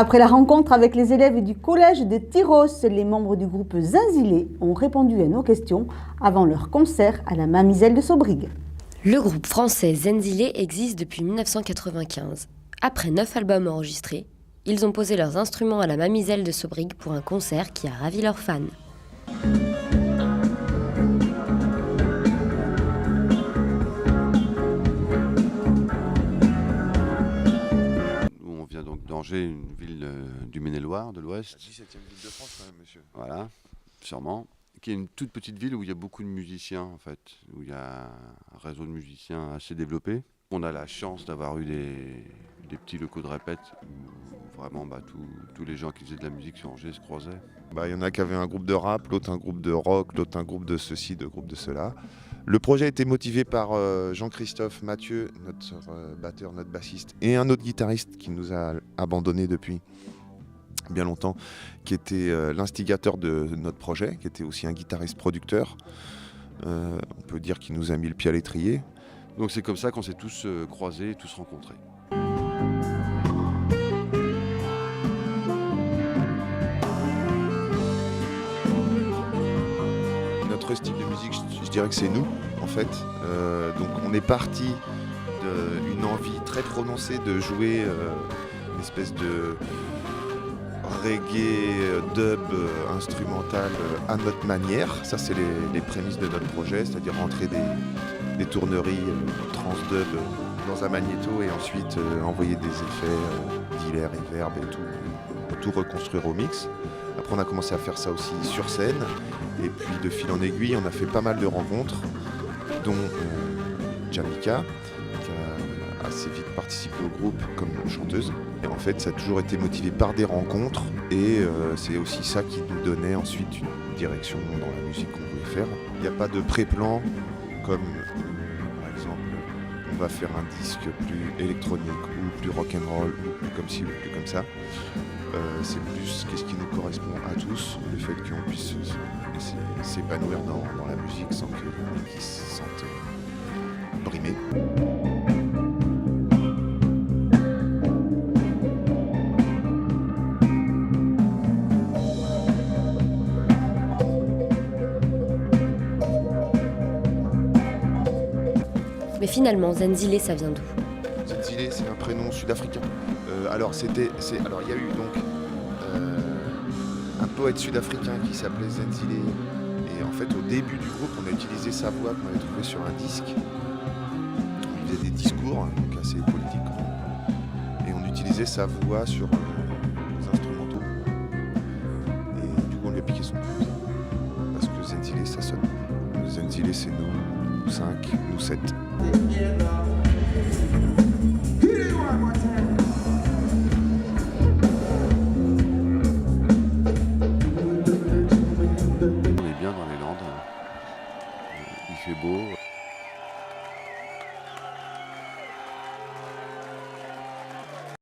Après la rencontre avec les élèves du collège de Tyros, les membres du groupe Zenzile ont répondu à nos questions avant leur concert à la Mamizelle de Sobrig. Le groupe français Zenzile existe depuis 1995. Après 9 albums enregistrés, ils ont posé leurs instruments à la Mamizelle de Sobrig pour un concert qui a ravi leurs fans. On vient donc d'Angers, une ville du Maine-et-Loire, de l'Ouest. La 17e ville de France quand même, monsieur. Voilà, sûrement. Qui est une toute petite ville où il y a beaucoup de musiciens, en fait, où il y a un réseau de musiciens assez développé. On a la chance d'avoir eu des petits locaux de répète où vraiment tous les gens qui faisaient de la musique sur Angers se croisaient. Il y en a qui avaient un groupe de rap, l'autre un groupe de rock, l'autre un groupe de ceci, de groupe de cela. Le projet a été motivé par Jean-Christophe Mathieu, notre batteur, notre bassiste, et un autre guitariste qui nous a abandonnés depuis bien longtemps, qui était l'instigateur de notre projet, qui était aussi un guitariste-producteur. On peut dire qu'il nous a mis le pied à l'étrier. Donc c'est comme ça qu'on s'est tous croisés, tous rencontrés. Notre style de musique, je dirais que c'est nous, en fait. Donc on est parti d'une envie très prononcée de jouer une espèce de reggae, dub, instrumental à notre manière. Ça, c'est les prémices de notre projet, c'est-à-dire rentrer des tourneries trans-dub dans un magnéto et ensuite envoyer des effets d'hilaire, reverb et tout reconstruire au mix. Après, on a commencé à faire ça aussi sur scène. Et puis, de fil en aiguille, on a fait pas mal de rencontres, dont Jamika, qui a assez vite participé au groupe comme chanteuse. Et en fait, ça a toujours été motivé par des rencontres. Et c'est aussi ça qui nous donnait ensuite une direction dans la musique qu'on voulait faire. Il n'y a pas de pré-plan, comme par exemple, on va faire un disque plus électronique ou plus rock'n'roll ou plus comme ci ou plus comme ça. C'est plus qu'est-ce qui nous correspond à tous, le fait qu'on puisse s'épanouir dans la musique sans qu'ils se sentent brimés. Mais finalement, Zenzile, ça vient d'où? Zenzile, c'est un prénom sud-africain. Alors il y a eu donc un poète sud-africain qui s'appelait Zenzile. Et en fait, au début du groupe, on a utilisé sa voix qu'on avait trouvée sur un disque. On faisait des discours, donc assez politiques. Et on utilisait sa voix sur les instrumentaux. Et du coup, on lui a piqué son nom. Parce que Zenzile, ça sonne. Zenzile, c'est nous 5, nous 7. On est bien dans les Landes. Il fait beau.